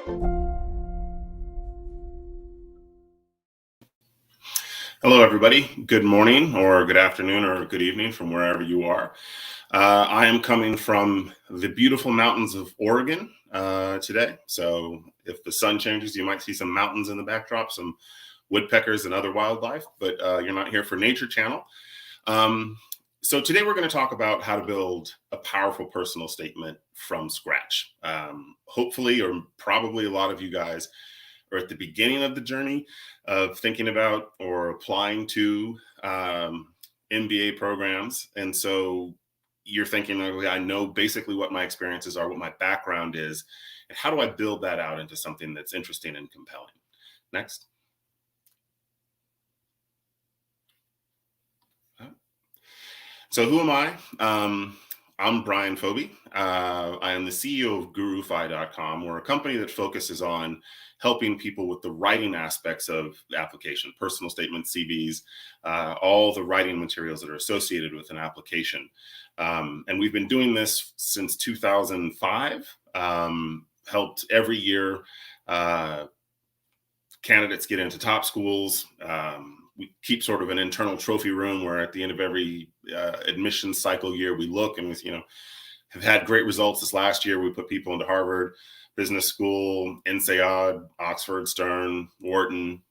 Hello, everybody. Good morning or good afternoon or good evening from wherever you are. I am coming from the beautiful mountains of Oregon today. So if the sun changes, you might see some mountains in the backdrop, some woodpeckers and other wildlife, but you're not here for Nature Channel. So today we're going to talk about how to build a powerful personal statement from scratch. Hopefully, or probably a lot of you guys are at the beginning of the journey of thinking about or applying to MBA programs. And so you're thinking, okay, I know basically what my experiences are, what my background is, and how do I build that out into something that's interesting and compelling? Next. So who am I? I'm Brian Fobi. I am the CEO of GuruFi.com. We're a company that focuses on helping people with the writing aspects of the application, personal statements, CVs, all the writing materials that are associated with an application. And we've been doing this since 2005, helped every year candidates get into top schools. We keep sort of an internal trophy room where at the end of every admissions cycle year, we look and we, have had great results. This last year, we put people into Harvard Business School, INSEAD, Oxford, Stern, Wharton.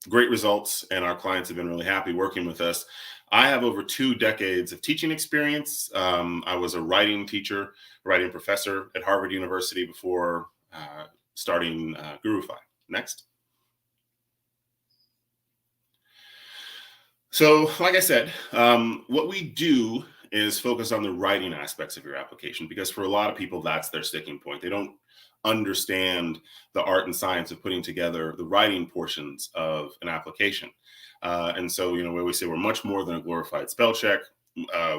Great results, and our clients have been really happy working with us. I have over 2 decades of teaching experience. I was a writing teacher, writing professor at Harvard University before starting GuruFi. Next. So, like I said, what we do is focus on the writing aspects of your application, because for a lot of people, that's their sticking point. They don't understand the art and science of putting together the writing portions of an application. And so, we always say we're much more than a glorified spell check.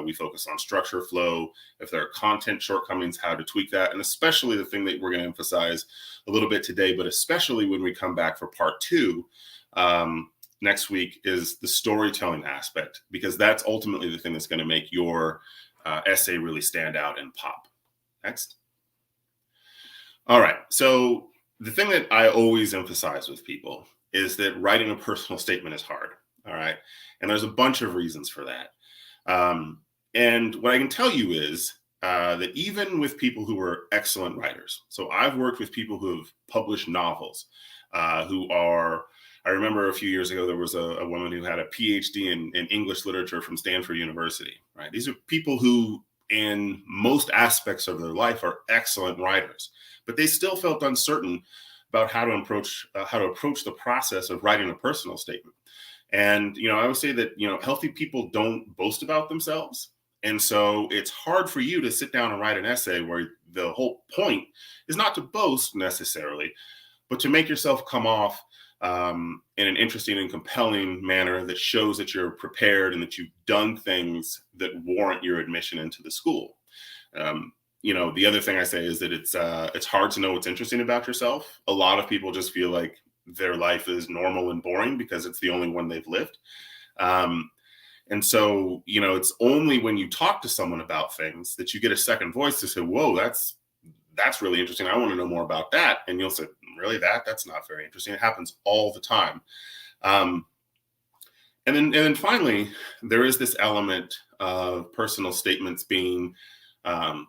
We focus on structure, flow, if there are content shortcomings, how to tweak that. And especially the thing that we're going to emphasize a little bit today, but especially when we come back for part 2, next week, is the storytelling aspect, because that's ultimately the thing that's going to make your essay really stand out and pop. Next. All right. So the thing that I always emphasize with people is that writing a personal statement is hard. All right. And there's a bunch of reasons for that. And what I can tell you is that even with people who are excellent writers, so I've worked with people who have published novels, I remember a few years ago, there was a woman who had a PhD in English literature from Stanford University, right? These are people who, in most aspects of their life, are excellent writers, but they still felt uncertain about how to approach the process of writing a personal statement. And, I would say that, healthy people don't boast about themselves. And so it's hard for you to sit down and write an essay where the whole point is not to boast necessarily, but to make yourself come off in an interesting and compelling manner that shows that you're prepared and that you've done things that warrant your admission into the school. The other thing I say is that it's hard to know what's interesting about yourself. A lot of people just feel like their life is normal and boring because it's the only one they've lived. And so, it's only when you talk to someone about things that you get a second voice to say, whoa, that's really interesting. I want to know more about that. And you'll say, really, that's not very interesting. It happens all the time. And then finally, there is this element of personal statements being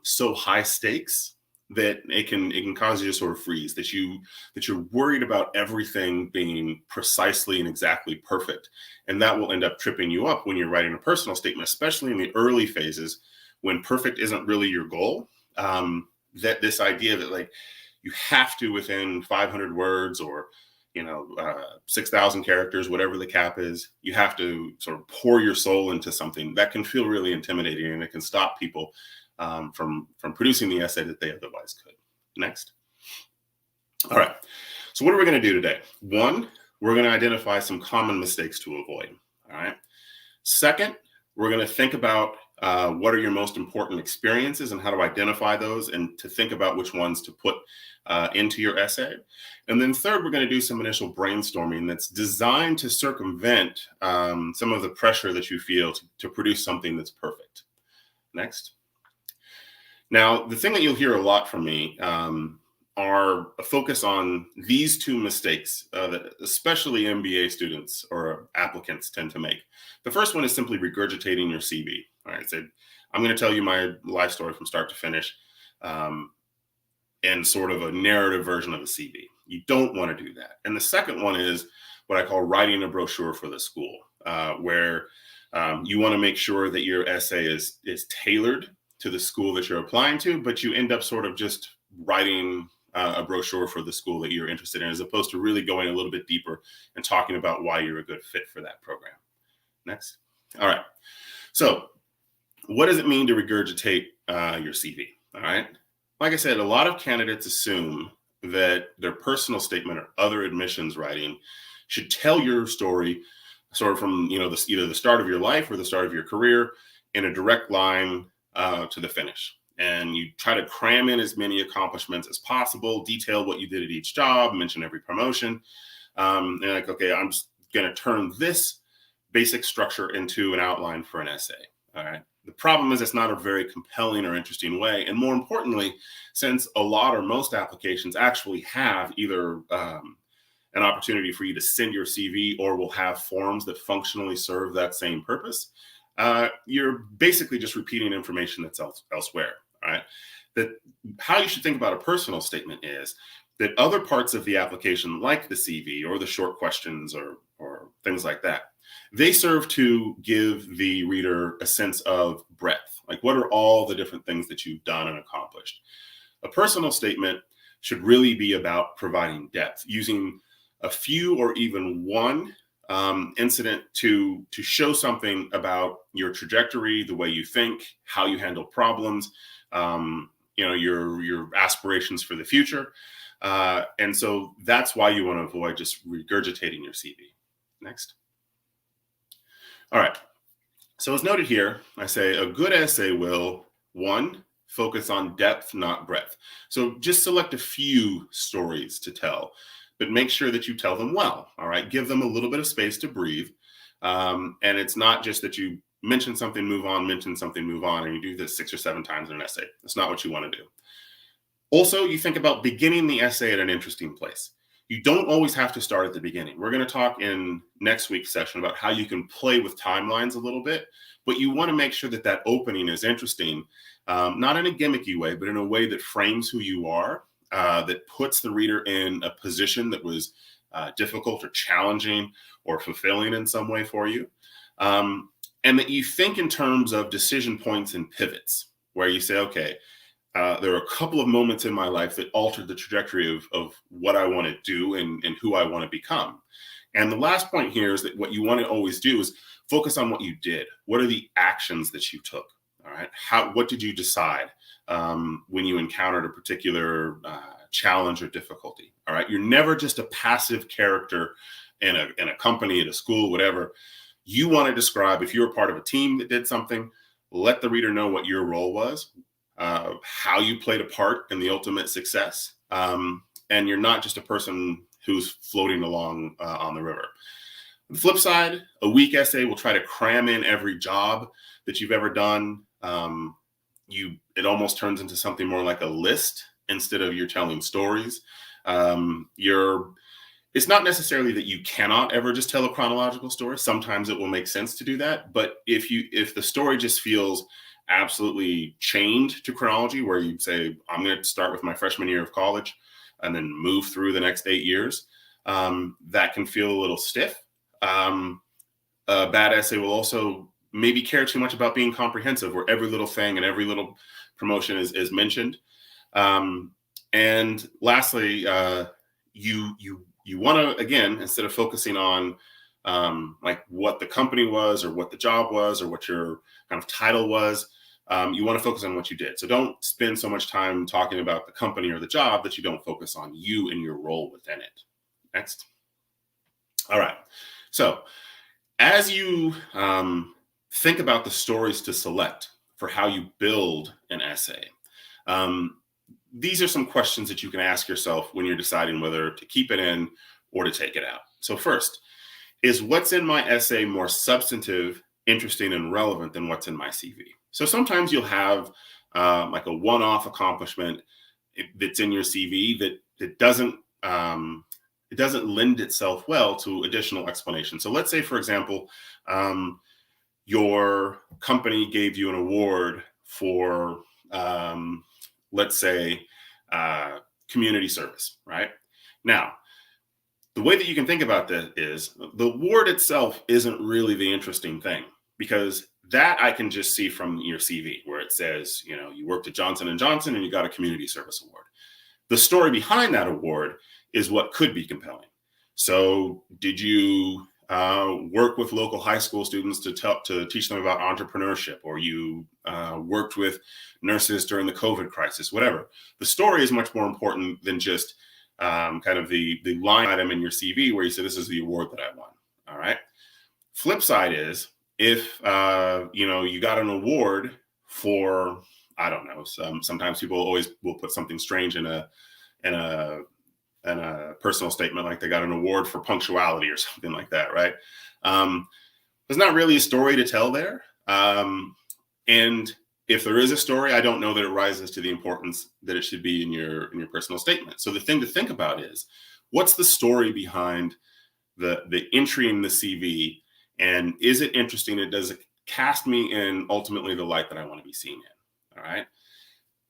so high stakes that it can cause you to sort of freeze, that you're worried about everything being precisely and exactly perfect. And that will end up tripping you up when you're writing a personal statement, especially in the early phases when perfect isn't really your goal. That this idea that like you have to, within 500 words or 6,000 characters, whatever the cap is, you have to sort of pour your soul into something that can feel really intimidating, and it can stop people from producing the essay that they otherwise could. Next. All right. So what are we going to do today? 1, we're going to identify some common mistakes to avoid. All right. Second, we're going to think about what are your most important experiences and how to identify those, and to think about which ones to put into your essay. And then third, we're going to do some initial brainstorming that's designed to circumvent some of the pressure that you feel to produce something that's perfect. Next. Now, the thing that you'll hear a lot from me are a focus on these two mistakes that especially MBA students or applicants tend to make. The first one is simply regurgitating your CV. All right, so I'm going to tell you my life story from start to finish in sort of a narrative version of a CV. You don't want to do that. And the second one is what I call writing a brochure for the school, where you want to make sure that your essay is tailored to the school that you're applying to, but you end up sort of just writing a brochure for the school that you're interested in, as opposed to really going a little bit deeper and talking about why you're a good fit for that program. Next. All right. So what does it mean to regurgitate your CV? All right. Like I said, a lot of candidates assume that their personal statement or other admissions writing should tell your story sort of from, either the start of your life or the start of your career in a direct line to the finish. And you try to cram in as many accomplishments as possible, detail what you did at each job, mention every promotion. And like, okay, I'm just going to turn this basic structure into an outline for an essay. All right. The problem is it's not a very compelling or interesting way. And more importantly, since a lot or most applications actually have either an opportunity for you to send your CV or will have forms that functionally serve that same purpose, you're basically just repeating information that's elsewhere. All right. That how you should think about a personal statement is that other parts of the application, like the CV or the short questions or things like that, they serve to give the reader a sense of breadth. Like, what are all the different things that you've done and accomplished? A personal statement should really be about providing depth, using a few or even one incident to show something about your trajectory, the way you think, how you handle problems, your aspirations for the future. And so that's why you want to avoid just regurgitating your CV. Next. All right. So as noted here, I say a good essay will, one, focus on depth, not breadth. So just select a few stories to tell, but make sure that you tell them well. All right. Give them a little bit of space to breathe. And it's not just that you mention something, move on, mention something, move on, and you do this 6 or 7 times in an essay. That's not what you want to do. Also, you think about beginning the essay at an interesting place. You don't always have to start at the beginning. We're going to talk in next week's session about how you can play with timelines a little bit, but you want to make sure that that opening is interesting, not in a gimmicky way, but in a way that frames who you are, that puts the reader in a position that was difficult or challenging or fulfilling in some way for you. And that you think in terms of decision points and pivots, where you say, okay, there are a couple of moments in my life that altered the trajectory of what I want to do and who I want to become. And the last point here is that what you want to always do is focus on what you did. What are the actions that you took? All right. What did you decide when you encountered a particular challenge or difficulty? All right. You're never just a passive character in a company, at a school, whatever. You want to describe, if you're a part of a team that did something, let the reader know what your role was, how you played a part in the ultimate success. And you're not just a person who's floating along on the river. On the flip side, a weak essay will try to cram in every job that you've ever done. It almost turns into something more like a list instead of you're telling stories. It's not necessarily that you cannot ever just tell a chronological story. Sometimes it will make sense to do that. But if the story just feels absolutely chained to chronology, where you say, I'm going to start with my freshman year of college and then move through the next 8 years, that can feel a little stiff. A bad essay will also maybe care too much about being comprehensive, where every little thing and every little promotion is mentioned. And lastly, you want to, again, instead of focusing on like what the company was or what the job was or what your kind of title was, you want to focus on what you did. So don't spend so much time talking about the company or the job that you don't focus on you and your role within it. Next. All right. So as you think about the stories to select for how you build an essay, these are some questions that you can ask yourself when you're deciding whether to keep it in or to take it out. So first, is what's in my essay more substantive, interesting, and relevant than what's in my CV? So sometimes you'll have like a one-off accomplishment that's in your CV that doesn't it doesn't lend itself well to additional explanation. So let's say, for example, your company gave you an award for, let's say, community service, right? Now, the way that you can think about that is the award itself isn't really the interesting thing, because that I can just see from your CV where it says, you know, you worked at Johnson & Johnson and you got a community service award. The story behind that award is what could be compelling. So did you work with local high school students to teach them about entrepreneurship, or you worked with nurses during the COVID crisis, whatever. The story is much more important than just kind of the line item in your CV where you say, this is the award that I won. All right. Flip side is if, you know, you got an award for, I don't know, sometimes people always will put something strange in a personal statement, like they got an award for punctuality or something like that, right? There's not really a story to tell there. And if there is a story, I don't know that it rises to the importance that it should be in your personal statement. So the thing to think about is, what's the story behind the entry in the CV, and is it interesting? And does it cast me in ultimately the light that I want to be seen in? All right.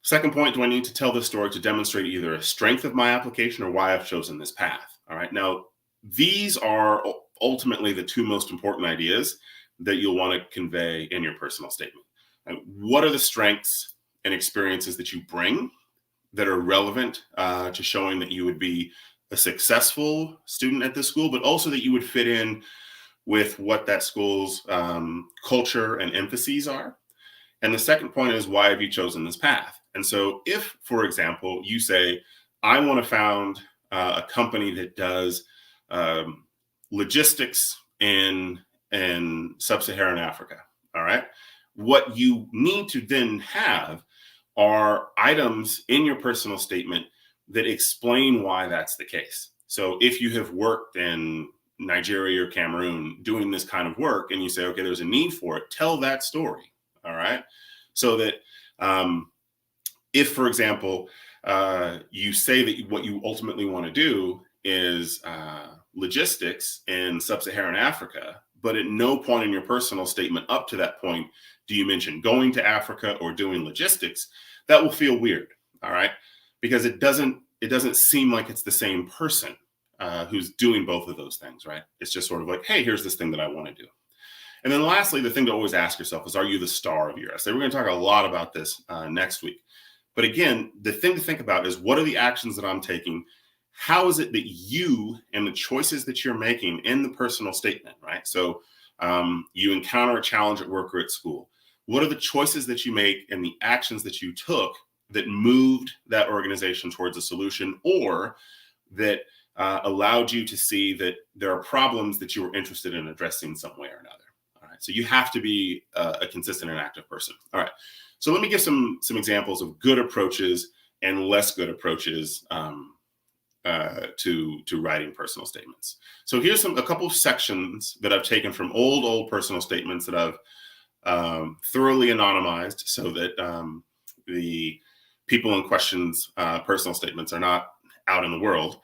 Second point, do I need to tell this story to demonstrate either a strength of my application or why I've chosen this path? All right. Now, these are ultimately the two most important ideas that you'll want to convey in your personal statement. What are the strengths and experiences that you bring that are relevant to showing that you would be a successful student at this school, but also that you would fit in with what that school's culture and emphases are? And the second point is, why have you chosen this path? And so if, for example, you say, I want to found a company that does logistics in sub-Saharan Africa, all right, what you need to then have are items in your personal statement that explain why that's the case. So if you have worked in Nigeria or Cameroon doing this kind of work, and you say, okay, there's a need for it, tell that story. All right. So that if, for example, you say that what you ultimately want to do is logistics in sub-Saharan Africa, but at no point in your personal statement up to that point do you mention going to Africa or doing logistics, that will feel weird. All right. Because it doesn't seem like it's the same person who's doing both of those things, right? It's just sort of like, hey, here's this thing that I want to do. And then lastly, the thing to always ask yourself is, are you the star of your essay? We're going to talk a lot about this next week. But again, the thing to think about is, what are the actions that I'm taking? How is it that you and the choices that you're making in the personal statement, right? So you encounter a challenge at work or at school. What are the choices that you make and the actions that you took that moved that organization towards a solution, or that allowed you to see that there are problems that you were interested in addressing some way or another? All right. So you have to be a consistent and active person. All right. So let me give some examples of good approaches and less good approaches to writing personal statements. So here's a couple of sections that I've taken from old personal statements that I've thoroughly anonymized, so that the people in question's personal statements are not out in the world.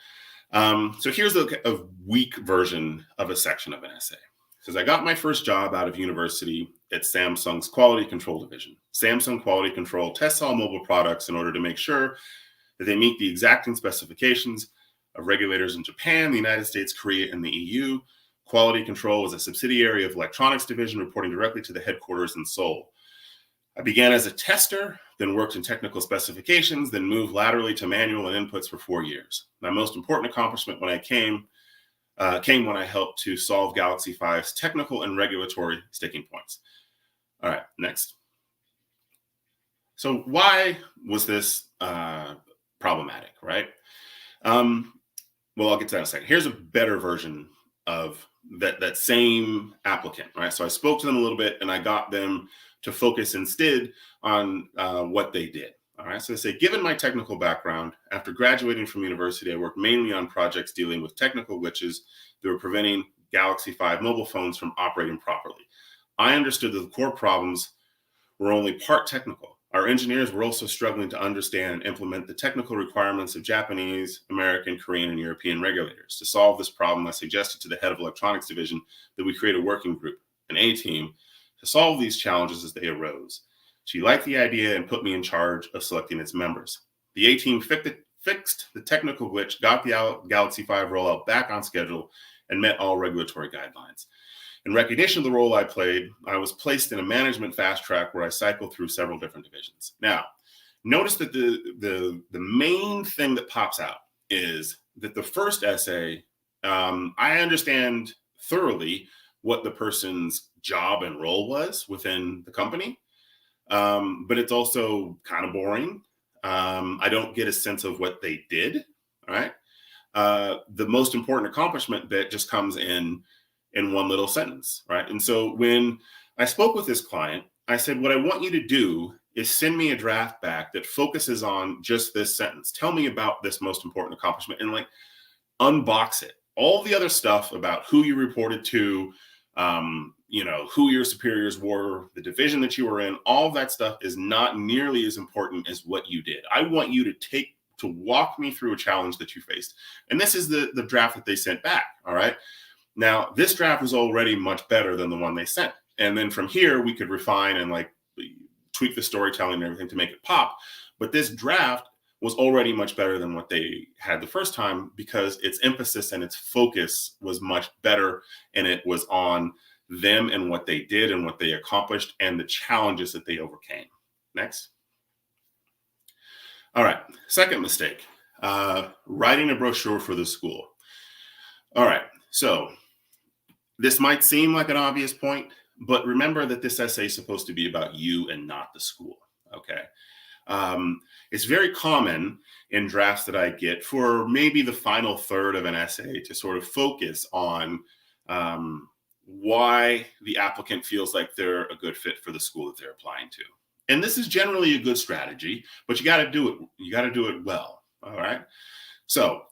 So here's a weak version of a section of an essay. It says, I got my first job out of university at Samsung's quality control division. Samsung Quality Control tests all mobile products in order to make sure that they meet the exacting specifications of regulators in Japan, the United States, Korea, and the EU. Quality Control was a subsidiary of Electronics Division, reporting directly to the headquarters in Seoul. I began as a tester, then worked in technical specifications, then moved laterally to manual and inputs for 4 years. My most important accomplishment when I came when I helped to solve Galaxy 5's technical and regulatory sticking points. All right, next. So why was this problematic, right? Well, I'll get to that in a second. Here's a better version of that same applicant, right? So I spoke to them a little bit, and I got them to focus instead on what they did. All right. So they say, given my technical background, after graduating from university, I worked mainly on projects dealing with technical glitches that were preventing Galaxy 5 mobile phones from operating properly. I understood that the core problems were only part technical. Our engineers were also struggling to understand and implement the technical requirements of Japanese, American, Korean, and European regulators. To solve this problem, I suggested to the head of electronics division that we create a working group, an A team, to solve these challenges as they arose. She liked the idea and put me in charge of selecting its members. The A team fixed the technical glitch, got the Galaxy 5 rollout back on schedule, and met all regulatory guidelines. In recognition of the role I played, I was placed in a management fast track where I cycled through several different divisions. Now, notice that the main thing that pops out is that the first essay, I understand thoroughly what the person's job and role was within the company, but it's also kind of boring. I don't get a sense of what they did, all right? The most important accomplishment bit just comes in one little sentence, right? And so when I spoke with this client, I said, what I want you to do is send me a draft back that focuses on just this sentence. Tell me about this most important accomplishment and like unbox it. All the other stuff about who you reported to, who your superiors were, the division that you were in, all that stuff is not nearly as important as what you did. I want you to walk me through a challenge that you faced. And this is the draft that they sent back, all right? Now, this draft was already much better than the one they sent. And then from here, we could refine and like tweak the storytelling and everything to make it pop. But this draft was already much better than what they had the first time because its emphasis and its focus was much better. And it was on them and what they did and what they accomplished and the challenges that they overcame. Next. All right. Second mistake, writing a brochure for the school. All right. So this might seem like an obvious point, but remember that this essay is supposed to be about you and not the school, okay? It's very common in drafts that I get for maybe the final third of an essay to sort of focus on why the applicant feels like they're a good fit for the school that they're applying to. And this is generally a good strategy, but you got to do it. You got to do it well, all right? So,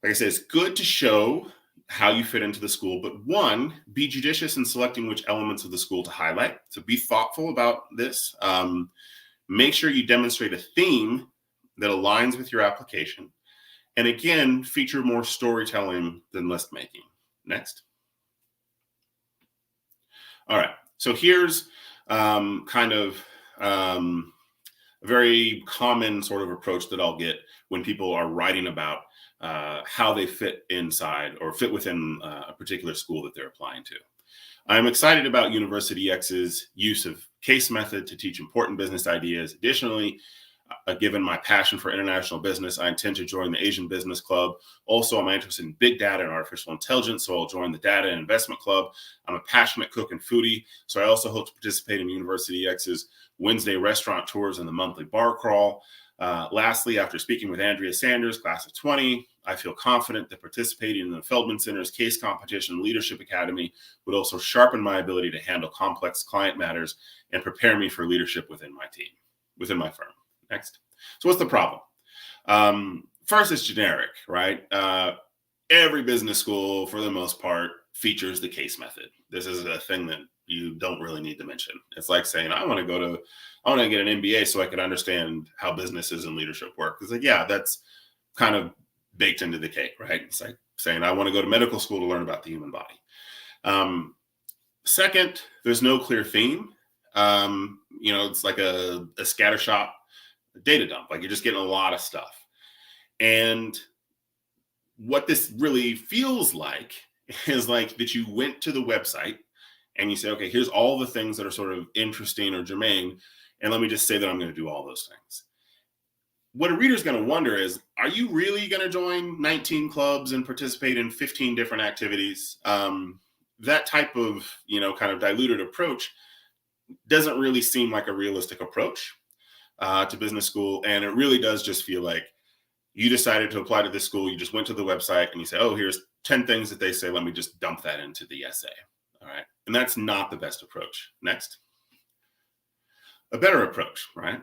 like I said, it's good to show how you fit into the school, but one, be judicious in selecting which elements of the school to highlight. So be thoughtful about this. Make sure you demonstrate a theme that aligns with your application. And again, feature more storytelling than list making. Next. All right, so here's a very common sort of approach that I'll get when people are writing about how they fit inside or fit within a particular school that they're applying to. I'm excited about University X's use of case method to teach important business ideas. Additionally, given my passion for international business, I intend to join the Asian Business Club. Also, I'm interested in big data and artificial intelligence, so I'll join the Data and Investment Club. I'm a passionate cook and foodie, so I also hope to participate in University X's Wednesday restaurant tours and the monthly bar crawl. Lastly, after speaking with Andrea Sanders, class of 20, I feel confident that participating in the Feldman Center's Case Competition Leadership Academy would also sharpen my ability to handle complex client matters and prepare me for leadership within my firm. Next. So what's the problem? First, it's generic, right? Every business school, for the most part, features the case method. This is a thing that you don't really need to mention. It's like saying, I want to get an MBA so I can understand how businesses and leadership work. It's like, yeah, that's kind of baked into the cake, right? It's like saying, I want to go to medical school to learn about the human body. Second, there's no clear theme. It's like a scattershot data dump. Like you're just getting a lot of stuff. And what this really feels like is like that you went to the website and you say, okay, here's all the things that are sort of interesting or germane. And let me just say that I'm going to do all those things. What a reader's going to wonder is, are you really going to join 19 clubs and participate in 15 different activities? That type of, kind of diluted approach doesn't really seem like a realistic approach to business school. And it really does just feel like you decided to apply to this school. You just went to the website and you say, oh, here's 10 things that they say. Let me just dump that into the essay. All right. And that's not the best approach. Next. A better approach, right?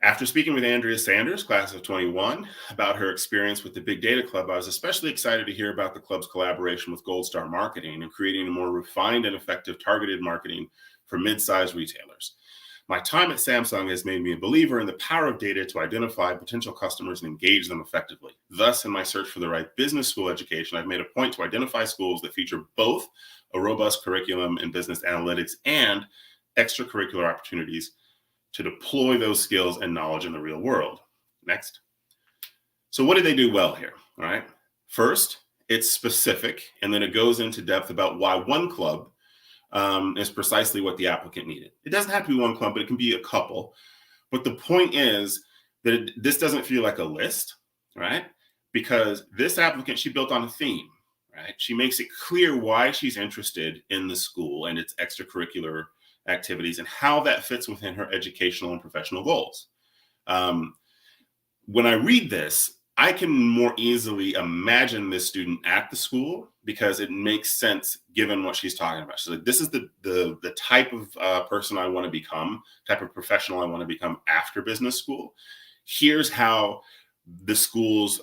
After speaking with Andrea Sanders, class of 21, about her experience with the Big Data Club, I was especially excited to hear about the club's collaboration with Gold Star Marketing and creating a more refined and effective targeted marketing for mid-sized retailers. My time at Samsung has made me a believer in the power of data to identify potential customers and engage them effectively. Thus, in my search for the right business school education, I've made a point to identify schools that feature both a robust curriculum in business analytics and extracurricular opportunities to deploy those skills and knowledge in the real world. Next. So what did they do well here? All right. First, it's specific, and then it goes into depth about why one club is precisely what the applicant needed. It doesn't have to be one club, but it can be a couple. But the point is that this doesn't feel like a list, right? Because this applicant, she built on a theme, right? She makes it clear why she's interested in the school and its extracurricular activities and how that fits within her educational and professional goals. When I read this, I can more easily imagine this student at the school because it makes sense given what she's talking about. So this is the type of person I want to become, type of professional I want to become after business school. Here's how the school's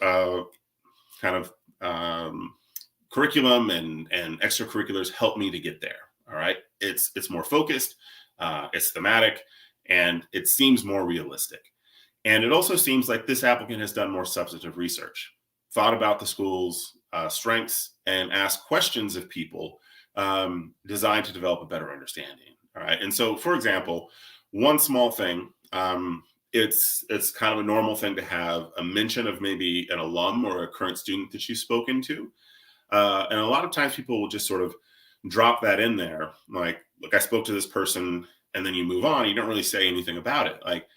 curriculum and extracurriculars help me to get there. All right, it's more focused, it's thematic, and it seems more realistic. And it also seems like this applicant has done more substantive research, thought about the school's strengths, and asked questions of people designed to develop a better understanding. All right. And so, for example, one small thing, it's kind of a normal thing to have a mention of maybe an alum or a current student that you've spoken to. And a lot of times people will just sort of drop that in there. Like, look, I spoke to this person, and then you move on. You don't really say anything about it. Like,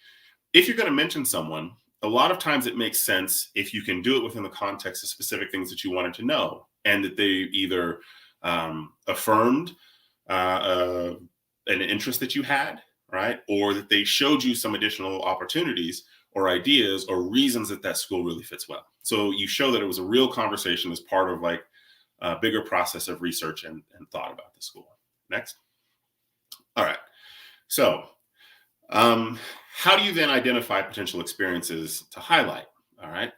if you're going to mention someone, a lot of times it makes sense if you can do it within the context of specific things that you wanted to know, and that they either affirmed an interest that you had, right? Or that they showed you some additional opportunities or ideas or reasons that that school really fits well. So you show that it was a real conversation as part of like a bigger process of research and thought about the school. Next. All right. So how do you then identify potential experiences to highlight? All right.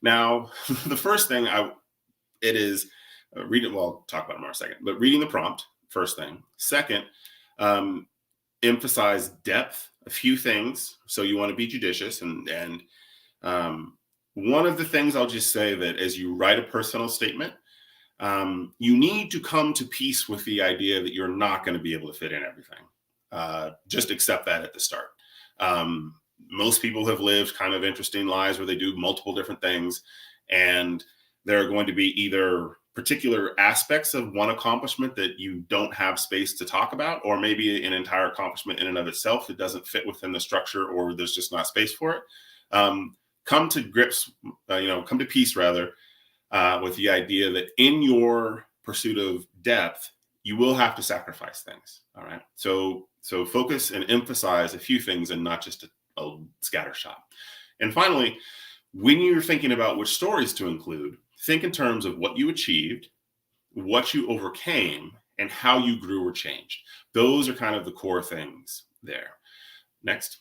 Now, the first thing reading. Well, I'll talk about it more in a second, but reading the prompt, first thing. Second, emphasize depth, a few things. So you want to be judicious. And one of the things I'll just say that as you write a personal statement, you need to come to peace with the idea that you're not going to be able to fit in everything. Just accept that at the start. Most people have lived kind of interesting lives where they do multiple different things, and there are going to be either particular aspects of one accomplishment that you don't have space to talk about, or maybe an entire accomplishment in and of itself that doesn't fit within the structure, or there's just not space for it. Come to peace rather, with the idea that in your pursuit of depth, you will have to sacrifice things. All right. So focus and emphasize a few things and not just a scatter shot. And finally, when you're thinking about which stories to include, think in terms of what you achieved, what you overcame, and how you grew or changed. Those are kind of the core things there. Next.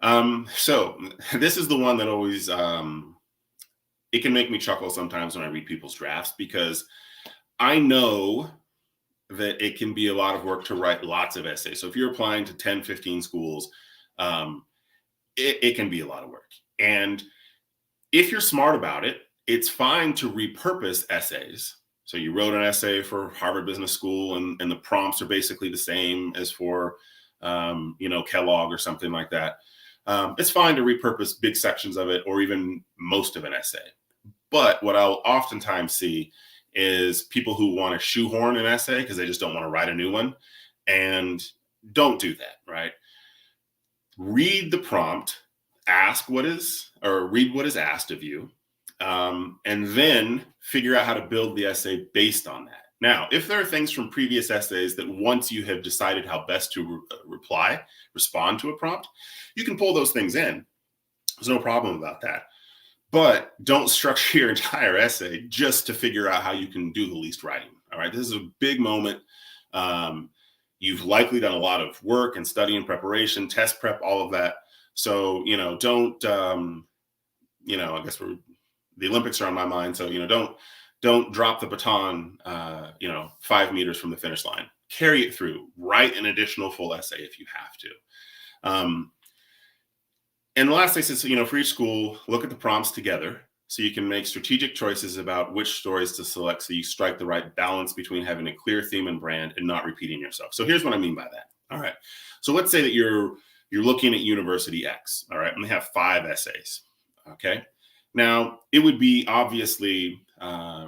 So this is the one that always, it can make me chuckle sometimes when I read people's drafts, because I know that it can be a lot of work to write lots of essays. So if you're applying to 10, 15 schools, it can be a lot of work. And if you're smart about it, it's fine to repurpose essays. So you wrote an essay for Harvard Business School, and the prompts are basically the same as for, Kellogg or something like that. It's fine to repurpose big sections of it or even most of an essay. But what I'll oftentimes see is people who want to shoehorn an essay because they just don't want to write a new one. And don't do that, right? Read the prompt, read what is asked of you, and then figure out how to build the essay based on that. Now, if there are things from previous essays that once you have decided how best to respond to a prompt, you can pull those things in. There's no problem about that. But don't structure your entire essay just to figure out how you can do the least writing. All right. This is a big moment. You've likely done a lot of work and study and preparation, test prep, all of that. So, don't, I guess the Olympics are on my mind. So, don't drop the baton, 5 meters from the finish line. carry it through. Write an additional full essay if you have to. And the last thing is, for each school, look at the prompts together so you can make strategic choices about which stories to select so you strike the right balance between having a clear theme and brand and not repeating yourself. So here's what I mean by that. All right. So let's say that you're looking at University X, all right, and they have 5 essays. Okay. Now, it would be obviously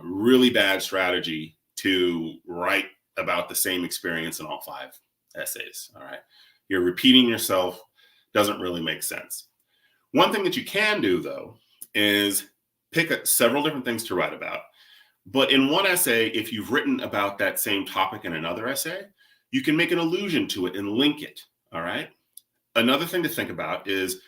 really bad strategy to write about the same experience in all 5 essays. All right. You're repeating yourself. Doesn't really make sense. One thing that you can do, though, is pick several different things to write about. But in one essay, if you've written about that same topic in another essay, you can make an allusion to it and link it. All right. Another thing to think about is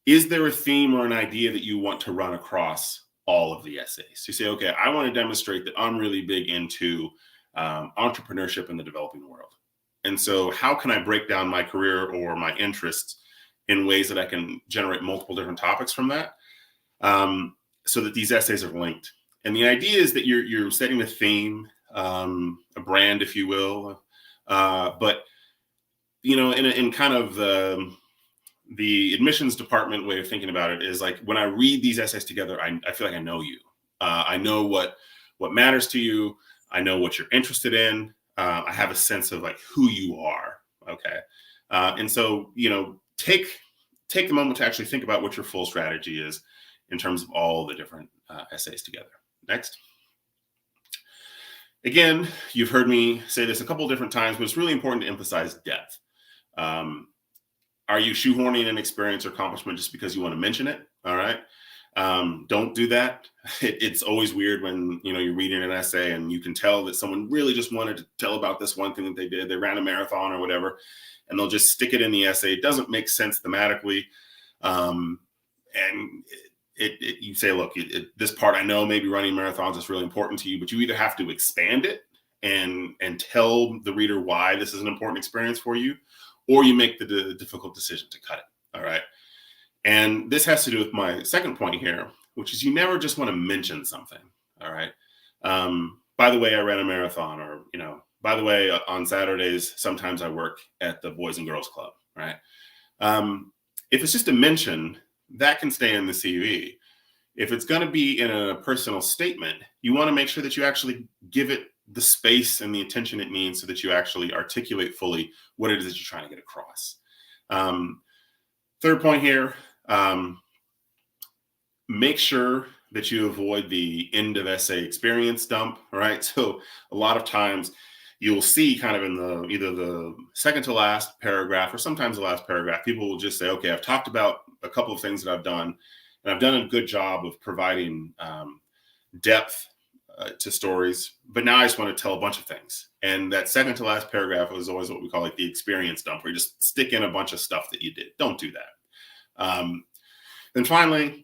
there a theme or an idea that you want to run across all of the essays? You say, okay, I want to demonstrate that I'm really big into entrepreneurship in the developing world. And so how can I break down my career or my interests in ways that I can generate multiple different topics from that, so that these essays are linked? And the idea is that you're setting a theme, a brand, if you will, but in kind of the admissions department way of thinking about it is like, when I read these essays together, I feel like I know you. I know what matters to you. I know what you're interested in. I have a sense of like who you are. Okay. And so, take the moment to actually think about what your full strategy is in terms of all the different essays together. Next. Again, you've heard me say this a couple of different times, but it's really important to emphasize depth. Are you shoehorning an experience or accomplishment just because you want to mention it? All right. Don't do that. It's always weird when, you're reading an essay and you can tell that someone really just wanted to tell about this one thing that they did. They ran a marathon or whatever, and they'll just stick it in the essay. It doesn't make sense thematically. And you say, look, this part, I know maybe running marathons is really important to you, but you either have to expand it and tell the reader why this is an important experience for you, or you make the difficult decision to cut it. All right. And this has to do with my second point here, which is you never just want to mention something. All right. By the way, I ran a marathon, or, by the way, on Saturdays, sometimes I work at the Boys and Girls Club. Right. If it's just a mention, that can stay in the CV. If it's going to be in a personal statement, you want to make sure that you actually give it the space and the attention it needs so that you actually articulate fully what it is that you're trying to get across. Third point here, make sure that you avoid the end of essay experience dump, right? So a lot of times you'll see kind of in either the second to last paragraph or sometimes the last paragraph, people will just say, okay, I've talked about a couple of things that I've done, and I've done a good job of providing depth to stories, but now I just want to tell a bunch of things. And that second to last paragraph is always what we call like the experience dump, where you just stick in a bunch of stuff that you did. Don't do that. Then finally,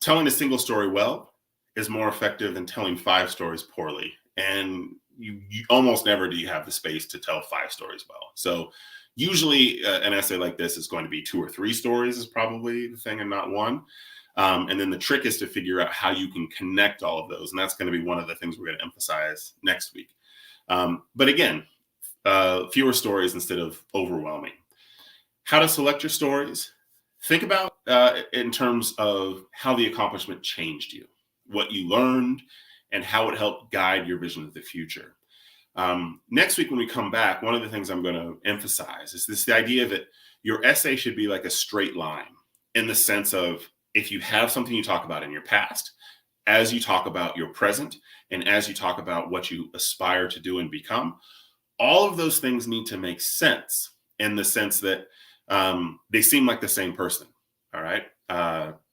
telling a single story well is more effective than telling 5 stories poorly. And you almost never do you have the space to tell 5 stories well. So usually an essay like this is going to be 2 or 3 stories is probably the thing, and not 1. And then the trick is to figure out how you can connect all of those. And that's going to be one of the things we're going to emphasize next week. But again, fewer stories instead of overwhelming. How to select your stories? Think about in terms of how the accomplishment changed you, what you learned, and how it helped guide your vision of the future. Next week, when we come back, one of the things I'm going to emphasize is the idea that your essay should be like a straight line, in the sense of, if you have something you talk about in your past, as you talk about your present, and as you talk about what you aspire to do and become, all of those things need to make sense, in the sense that they seem like the same person. All right.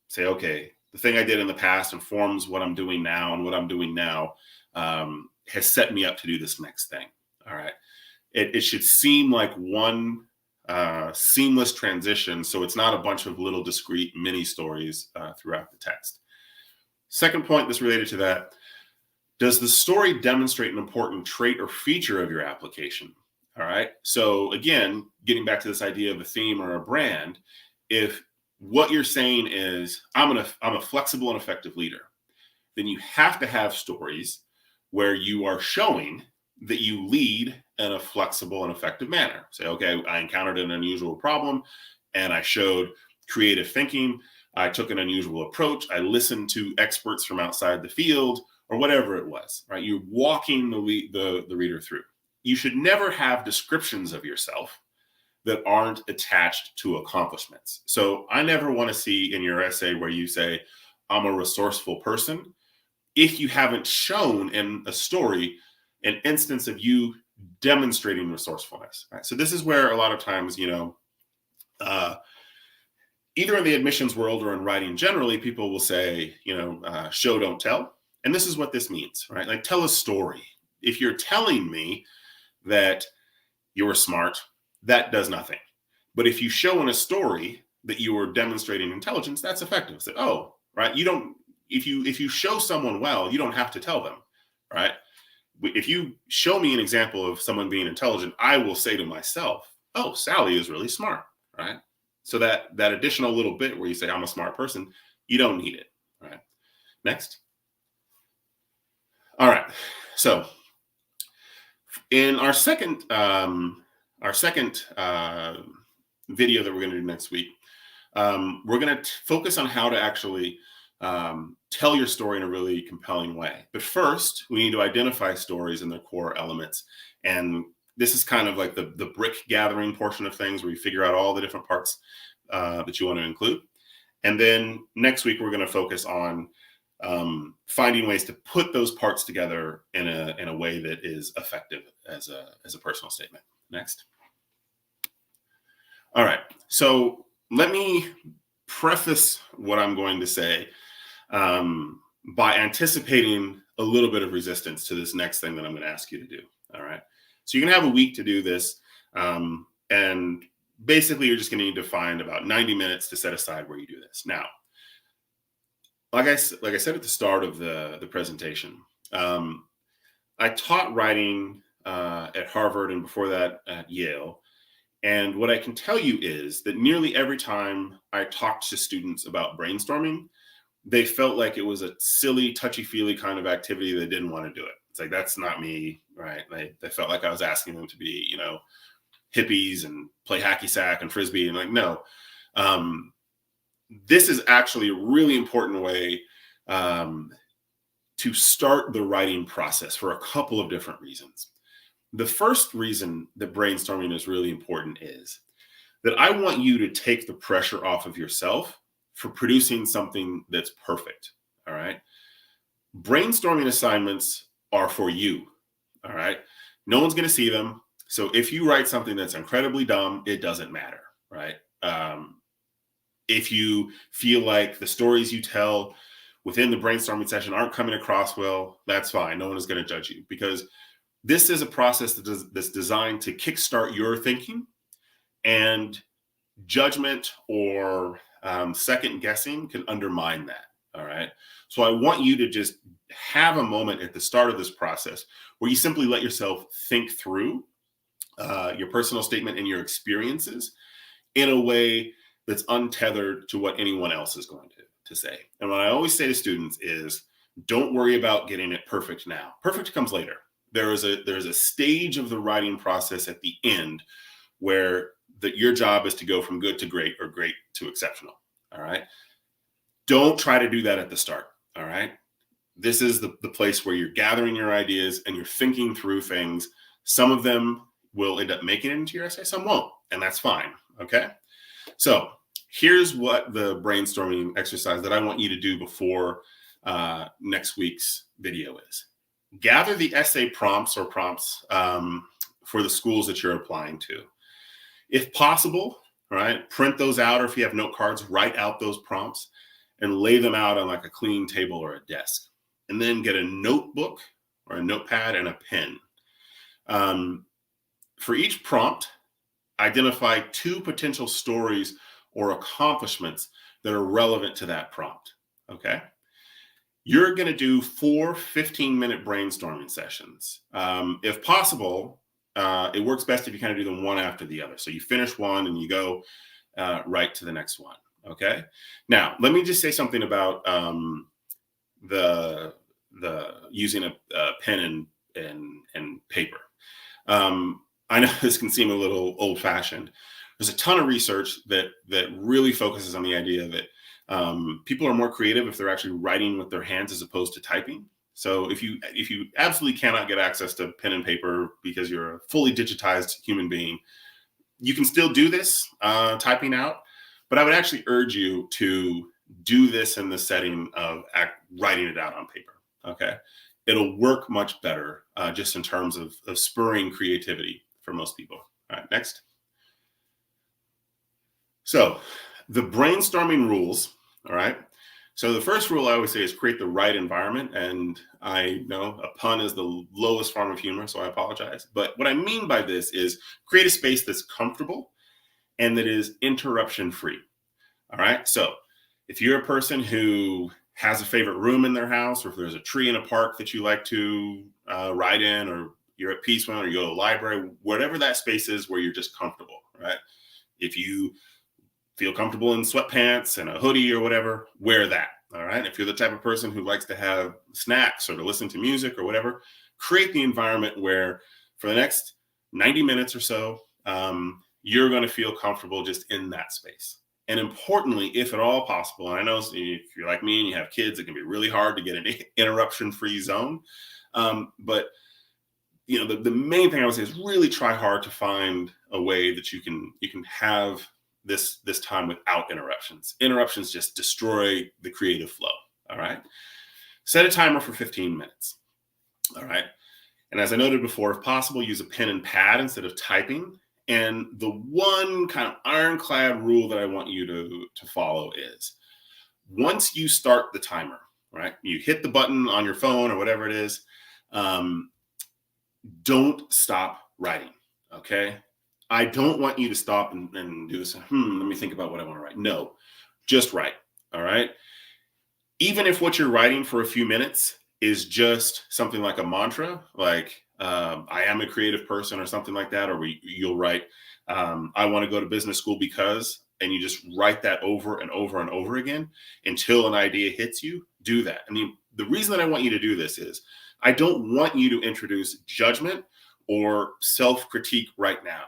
Say, okay, the thing I did in the past informs what I'm doing now, and what I'm doing now has set me up to do this next thing. All right. It should seem like one seamless transition, so it's not a bunch of little discrete mini stories throughout the text. Second point that's related to that: does the story demonstrate an important trait or feature of your application? All right. So again, getting back to this idea of a theme or a brand, if what you're saying is, I'm a flexible and effective leader, then you have to have stories where you are showing that you lead in a flexible and effective manner. Say, okay, I encountered an unusual problem and I showed creative thinking. I took an unusual approach. I listened to experts from outside the field, or whatever it was, right? You're walking the reader through. You should never have descriptions of yourself that aren't attached to accomplishments. So I never want to see in your essay where you say, I'm a resourceful person, if you haven't shown in a story an instance of you demonstrating resourcefulness. Right? So this is where a lot of times, either in the admissions world or in writing generally, people will say, show, don't tell. And this is what this means, right? Like, tell a story. If you're telling me that you're smart, that does nothing. But if you show in a story that you are demonstrating intelligence, that's effective. So, oh, right. If you show someone well, you don't have to tell them, right? If you show me an example of someone being intelligent, I will say to myself, oh, Sally is really smart, right? So that additional little bit where you say, I'm a smart person, you don't need it, right? Next. All right. So in our second video that we're going to do next week, we're going to focus on how to actually tell your story in a really compelling way. But first, we need to identify stories and their core elements. And this is kind of like the brick gathering portion of things, where you figure out all the different parts that you want to include. And then next week, we're going to focus on finding ways to put those parts together in a way that is effective as a personal statement. Next. All right. So let me preface what I'm going to say by anticipating a little bit of resistance to this next thing that I'm going to ask you to do. All right. So you're going to have a week to do this. And basically, you're just going to need to find about 90 minutes to set aside where you do this. Now, like I said at the start of the presentation, I taught writing at Harvard and before that at Yale. And what I can tell you is that nearly every time I talked to students about brainstorming, they felt like it was a silly, touchy-feely kind of activity. They didn't want to do it. It's like, that's not me, right? They felt like I was asking them to be, hippies and play hacky sack and frisbee. And like, no. This is actually a really important way to start the writing process for a couple of different reasons. The first reason that brainstorming is really important is that I want you to take the pressure off of yourself for producing something that's perfect. All right. Brainstorming assignments are for you. All right. No one's going to see them. So if you write something that's incredibly dumb, it doesn't matter. Right. If you feel like the stories you tell within the brainstorming session aren't coming across well, that's fine. No one is going to judge you, because this is a process that's designed to kickstart your thinking, and judgment or second guessing can undermine that. All right. So I want you to just have a moment at the start of this process where you simply let yourself think through your personal statement and your experiences in a way that's untethered to what anyone else is going to say. And what I always say to students is, don't worry about getting it perfect now. Perfect comes later. There's a stage of the writing process at the end where your job is to go from good to great or great to exceptional. All right. Don't try to do that at the start. All right. This is the place where you're gathering your ideas and you're thinking through things. Some of them will end up making it into your essay, some won't, and that's fine. Okay. So here's what the brainstorming exercise that I want you to do before next week's video is. Gather the essay prompts for the schools that you're applying to. If possible, right, print those out, or if you have note cards, write out those prompts and lay them out on like a clean table or a desk. And then get a notebook or a notepad and a pen. For each prompt, identify 2 potential stories or accomplishments that are relevant to that prompt. Okay. You're going to do 4 15-minute brainstorming sessions. If possible, it works best if you kind of do them one after the other. So you finish one and you go right to the next one. Okay. Now, let me just say something about the using a pen and paper. I know this can seem a little old-fashioned. There's a ton of research that really focuses on the idea that people are more creative if they're actually writing with their hands as opposed to typing. So if you absolutely cannot get access to pen and paper because you're a fully digitized human being, you can still do this typing out, but I would actually urge you to do this in the setting of writing it out on paper. Okay, it'll work much better just in terms of spurring creativity for most people. All right, next. So the brainstorming rules. All right. So the first rule I always say is create the right environment. And I know a pun is the lowest form of humor, so I apologize. But what I mean by this is create a space that's comfortable and that is interruption free. All right. So if you're a person who has a favorite room in their house, or if there's a tree in a park that you like to ride in, or you're at peace one, or you go to the library, whatever that space is where you're just comfortable, right? If you feel comfortable in sweatpants and a hoodie or whatever, wear that. All right. If you're the type of person who likes to have snacks or to listen to music or whatever, create the environment where for the next 90 minutes or so, you're going to feel comfortable just in that space. And importantly, if at all possible, and I know if you're like me and you have kids, it can be really hard to get an interruption-free zone. But you know, the main thing I would say is really try hard to find a way that you can have this time without interruptions. Interruptions just destroy the creative flow. All right. Set a timer for 15 minutes. All right. And as I noted before, if possible, use a pen and pad instead of typing. And the one kind of ironclad rule that I want you to follow is once you start the timer, right? You hit the button on your phone or whatever it is, don't stop writing. Okay. I don't want you to stop and do this. Let me think about what I want to write. No, just write. All right. Even if what you're writing for a few minutes is just something like a mantra, like I am a creative person or something like that, or you'll write, I want to go to business school because, and you just write that over and over and over again until an idea hits you, do that. I mean, the reason that I want you to do this is I don't want you to introduce judgment or self-critique right now.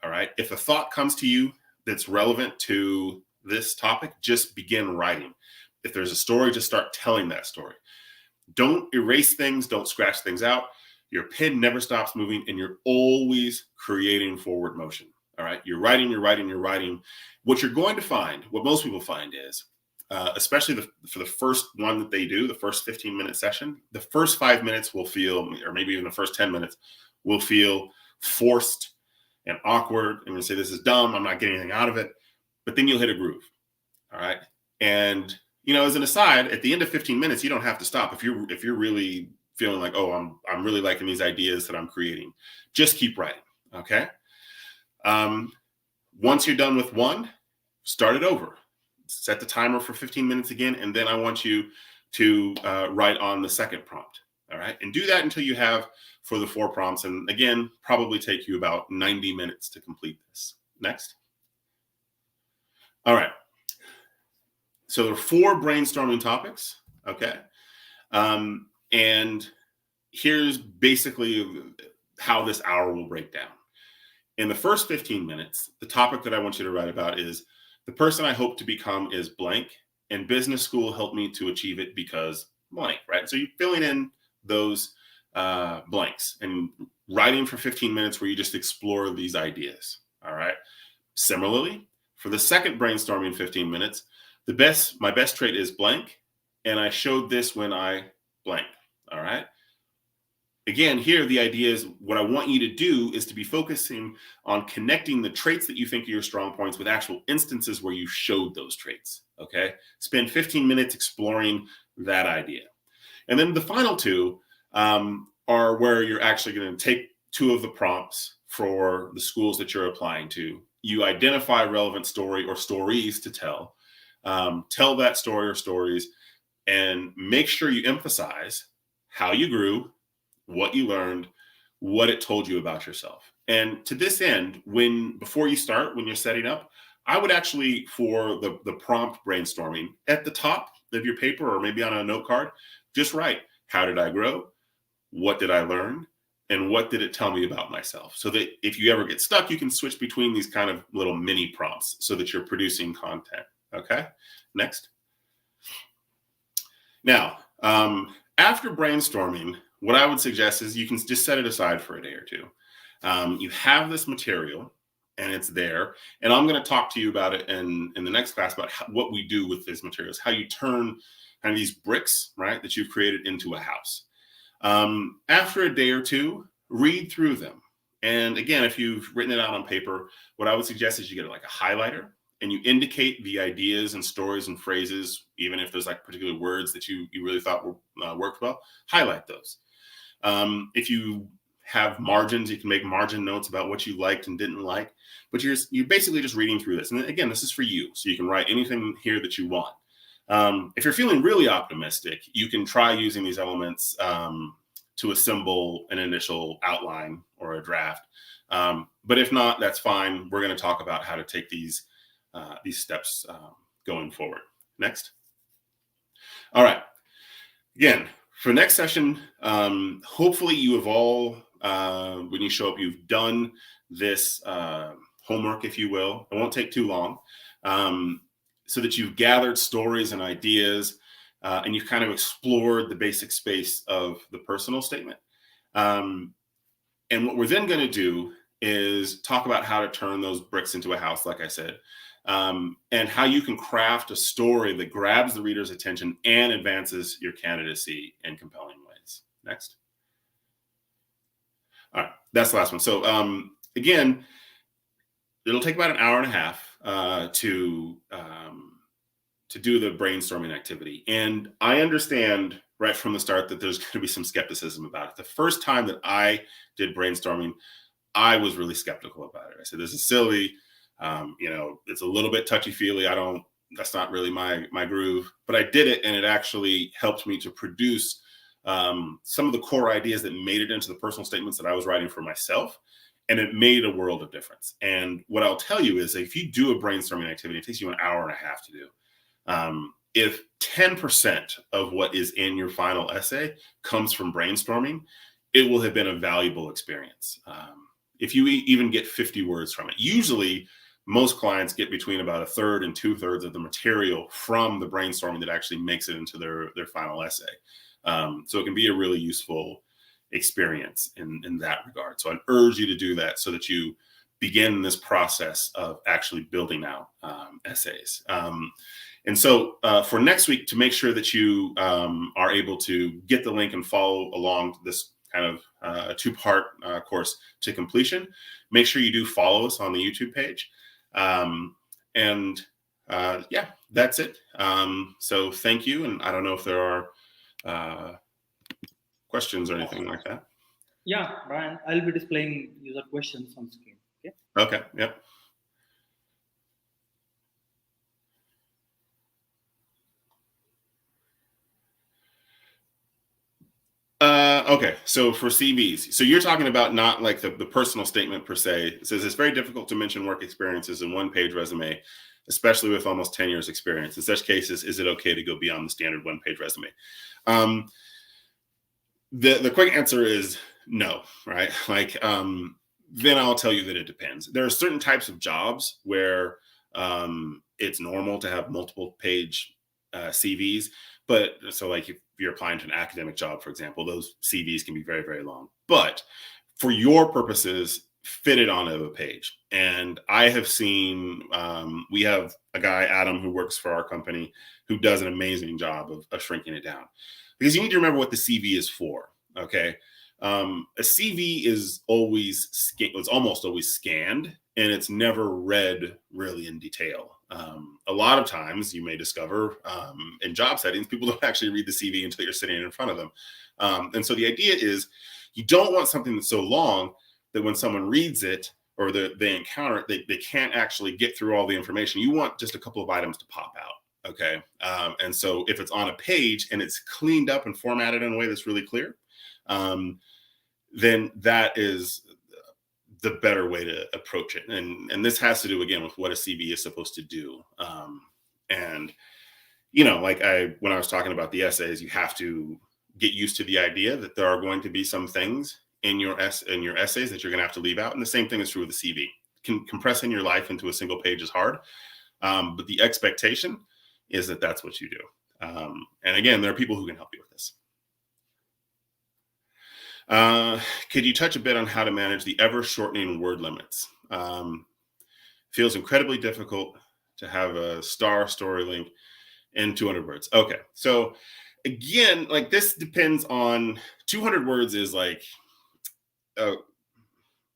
All right. If a thought comes to you that's relevant to this topic, just begin writing. If there's a story, just start telling that story. Don't erase things. Don't scratch things out. Your pen never stops moving and you're always creating forward motion. All right. You're writing, you're writing, you're writing. What you're going to find, what most people find is, especially for the first one that they do, the first 15-minute session, the first 5 minutes will feel, or maybe even the first 10 minutes will feel forced and awkward, and you'll say, this is dumb, I'm not getting anything out of it. But then you'll hit a groove. All right. And, you know, as an aside, at the end of 15 minutes, you don't have to stop. If you're really feeling like, oh, I'm really liking these ideas that I'm creating, just keep writing. Okay. Once you're done with one, start it over. Set the timer for 15 minutes again. And then I want you to write on the second prompt. All right. And do that until you have for the 4 prompts. And again, probably take you about 90 minutes to complete this. Next. All right. So there are 4 brainstorming topics. Okay. And here's basically how this hour will break down. In the first 15 minutes, the topic that I want you to write about is the person I hope to become is blank, and business school helped me to achieve it because blank, right? So you're filling in those blanks and writing for 15 minutes where you just explore these ideas. All right. Similarly, for the second brainstorming 15 minutes, my best trait is blank, and I showed this when I blank. All right. Again, here the idea is what I want you to do is to be focusing on connecting the traits that you think are your strong points with actual instances where you showed those traits. Okay. Spend 15 minutes exploring that idea. And then the final 2 are where you're actually going to take 2 of the prompts for the schools that you're applying to. You identify a relevant story or stories to tell. Tell that story or stories, and make sure you emphasize how you grew, what you learned, what it told you about yourself. And to this end, before you start, when you're setting up, I would actually, for the prompt brainstorming, at the top of your paper or maybe on a note card, just write, how did I grow? What did I learn? and what did it tell me about myself? So that if you ever get stuck, you can switch between these kind of little mini prompts so that you're producing content. Okay, next. Now, after brainstorming, what I would suggest is you can just set it aside for a day or two. You have this material and it's there. And I'm going to talk to you about it in the next class about what we do with these materials, how you turn kind of these bricks, right, that you've created into a house. After a day or two, read through them. And again, if you've written it out on paper, what I would suggest is you get like a highlighter and you indicate the ideas and stories and phrases, even if there's like particular words that you really thought worked well, highlight those. If you have margins, you can make margin notes about what you liked and didn't like, but you're basically just reading through this. And again, this is for you, so you can write anything here that you want. If you're feeling really optimistic, you can try using these elements to assemble an initial outline or a draft. But if not, that's fine. We're going to talk about how to take these steps going forward. Next. All right. Again, for next session, hopefully you have all, when you show up, you've done this homework, if you will. It won't take too long. So that you've gathered stories and ideas, and you've kind of explored the basic space of the personal statement. And what we're then going to do is talk about how to turn those bricks into a house, like I said, and how you can craft a story that grabs the reader's attention and advances your candidacy in compelling ways. Next. All right, that's the last one. So again, it'll take about an hour and a half to do the brainstorming activity. And I understand right from the start that there's going to be some skepticism about it. The first time that I did brainstorming, I was really skeptical about it. I said, this is silly. It's a little bit touchy-feely. That's not really my groove, but I did it. And it actually helped me to produce some of the core ideas that made it into the personal statements that I was writing for myself. And it made a world of difference. And what I'll tell you is that if you do a brainstorming activity, it takes you an hour and a half to do. If 10% of what is in your final essay comes from brainstorming, it will have been a valuable experience. If you even get 50 words from it, usually most clients get between about 1/3 and 2/3 of the material from the brainstorming that actually makes it into their final essay. So it can be a really useful experience in that regard. So I'd urge you to do that so that you begin this process of actually building out essays. And so for next week, to make sure that you are able to get the link and follow along this kind of two-part course to completion, make sure you do follow us on the YouTube page. Yeah, that's it. So thank you. And I don't know if there are questions or anything like that. Yeah, Brian, I'll be displaying user questions on screen. Okay. Okay. Yep. Okay, so for CVs, so you're talking about not like the personal statement per se. It says it's very difficult to mention work experiences in one-page resume, especially with almost 10 years experience. In such cases, is it okay to go beyond the standard one-page resume? The quick answer is no, right? Like, then I'll tell you that it depends. There are certain types of jobs where it's normal to have multiple page CVs. But so like if you're applying to an academic job, for example, those CVs can be very, very long. But for your purposes, fit it onto a page. And I have seen, we have a guy, Adam, who works for our company, who does an amazing job of shrinking it down. Because you need to remember what the CV is for, okay? A CV is it's almost always scanned, and it's never read really in detail. A lot of times you may discover in job settings, people don't actually read the CV until you're sitting in front of them. And so the idea is you don't want something that's so long that when someone reads it or they encounter it, they can't actually get through all the information. You want just a couple of items to pop out, okay? And so if it's on a page and it's cleaned up and formatted in a way that's really clear, then that is the better way to approach it. And this has to do, again, with what a CV is supposed to do. And, like when I was talking about the essays, you have to get used to the idea that there are going to be some things in your essays that you're going to have to leave out. And the same thing is true with the CV. Compressing your life into a single page is hard. But the expectation is that that's what you do. And again, there are people who can help you with this. Could you touch a bit on how to manage the ever shortening word limits? Feels incredibly difficult to have a story link in 200 words. Okay. So again, like this depends on 200 words is like,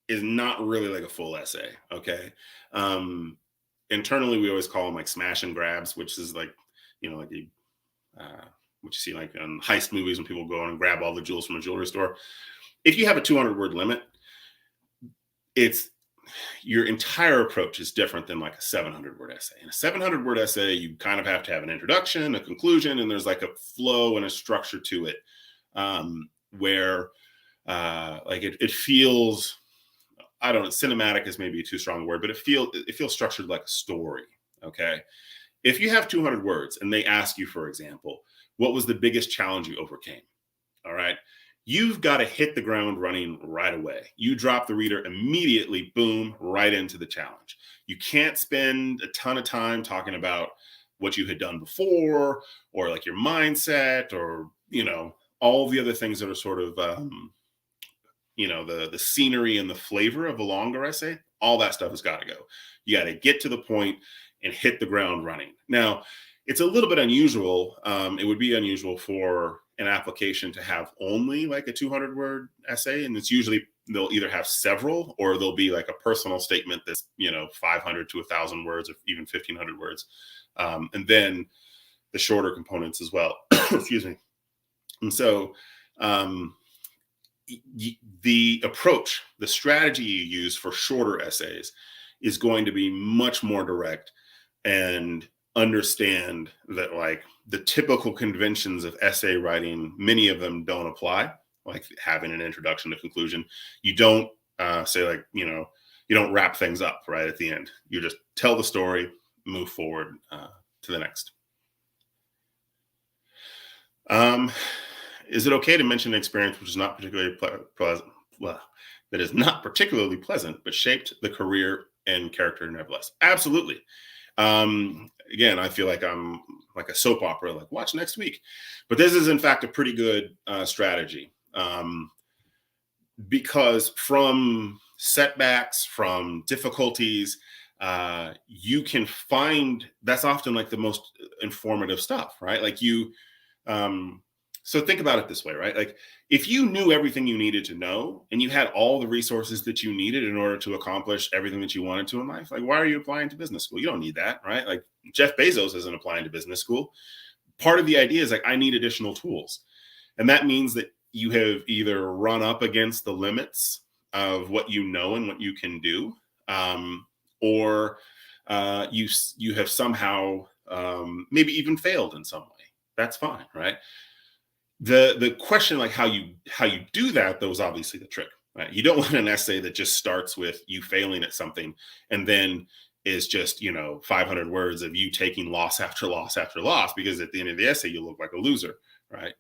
is not really like a full essay. Okay. Internally, we always call them like smash and grabs, which is like, like the, what you see like in heist movies when people go and grab all the jewels from a jewelry store. If you have a 200 word limit, your entire approach is different than like a 700 word essay. In a 700 word essay, you kind of have to have an introduction, a conclusion, and there's like a flow and a structure to it, where like it feels, I don't know, cinematic is maybe a too strong a word, but it feels structured like a story. Okay. If you have 200 words and they ask you, for example, what was the biggest challenge you overcame? All right. You've got to hit the ground running right away. You drop the reader immediately, boom, right into the challenge. You can't spend a ton of time talking about what you had done before or like your mindset or, all the other things that are sort of, the scenery and the flavor of a longer essay. All that stuff has got to go. You got to get to the point and hit the ground running. Now, it's a little bit unusual. It would be unusual for an application to have only like a 200 word essay. And it's usually they'll either have several or they'll be like a personal statement that's, 500 to 1,000 words or even 1,500 words. And then the shorter components as well. Excuse me. And so the approach, the strategy you use for shorter essays is going to be much more direct and understand that like the typical conventions of essay writing, many of them don't apply, like having an introduction to conclusion. You don't say like, you don't wrap things up right at the end. You just tell the story, move forward to the next. Is it okay to mention an experience which is not particularly pleasant? Well, that is not particularly pleasant, but shaped the career and character nevertheless. Absolutely. Again, I feel like I'm like a soap opera, like watch next week. But this is in fact a pretty good strategy, because from setbacks, from difficulties, you can find that's often like the most informative stuff, right? Like so think about it this way, right? Like if you knew everything you needed to know and you had all the resources that you needed in order to accomplish everything that you wanted to in life, like why are you applying to business school? You don't need that, right? Like Jeff Bezos isn't applying to business school. Part of the idea is like, I need additional tools. And that means that you have either run up against the limits of what you know and what you can do, or you have somehow maybe even failed in some way. That's fine, right? The question, like how you do that, though, is obviously the trick, right? You don't want an essay that just starts with you failing at something and then is just 500 words of you taking loss after loss after loss, because at the end of the essay you look like a loser, right?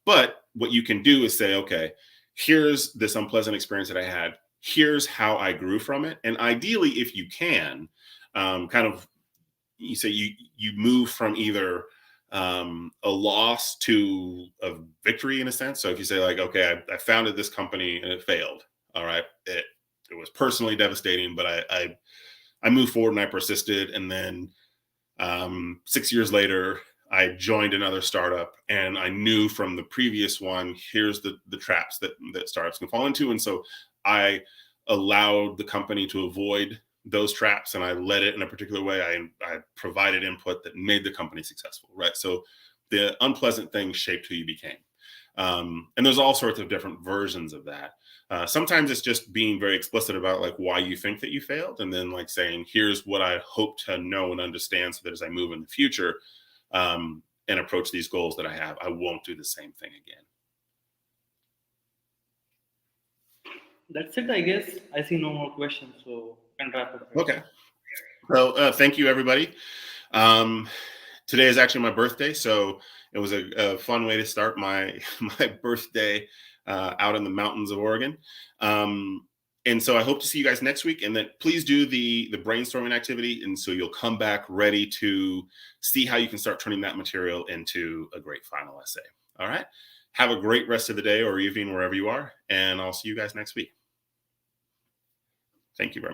But what you can do is say, okay, here's this unpleasant experience that I had. Here's how I grew from it, and ideally, if you can, you say you move from either a loss to a victory in a sense. So if you say like, okay, I founded this company and it failed. All right. It was personally devastating, but I moved forward and I persisted. And then 6 years later, I joined another startup and I knew from the previous one, here's the traps that startups can fall into. And so I allowed the company to avoid those traps and I led it in a particular way. I provided input that made the company successful, right? So the unpleasant things shaped who you became. And there's all sorts of different versions of that. Sometimes it's just being very explicit about like why you think that you failed. And then like saying, here's what I hope to know and understand so that as I move in the future and approach these goals that I have, I won't do the same thing again. That's it, I guess. I see no more questions, so can wrap it up. Okay. So thank you, everybody. Today is actually my birthday, so It was a fun way to start my my birthday out in the mountains of Oregon. And so I hope to see you guys next week. And then please do the brainstorming activity. And so you'll come back ready to see how you can start turning that material into a great final essay. All right. Have a great rest of the day or evening, wherever you are. And I'll see you guys next week. Thank you very much.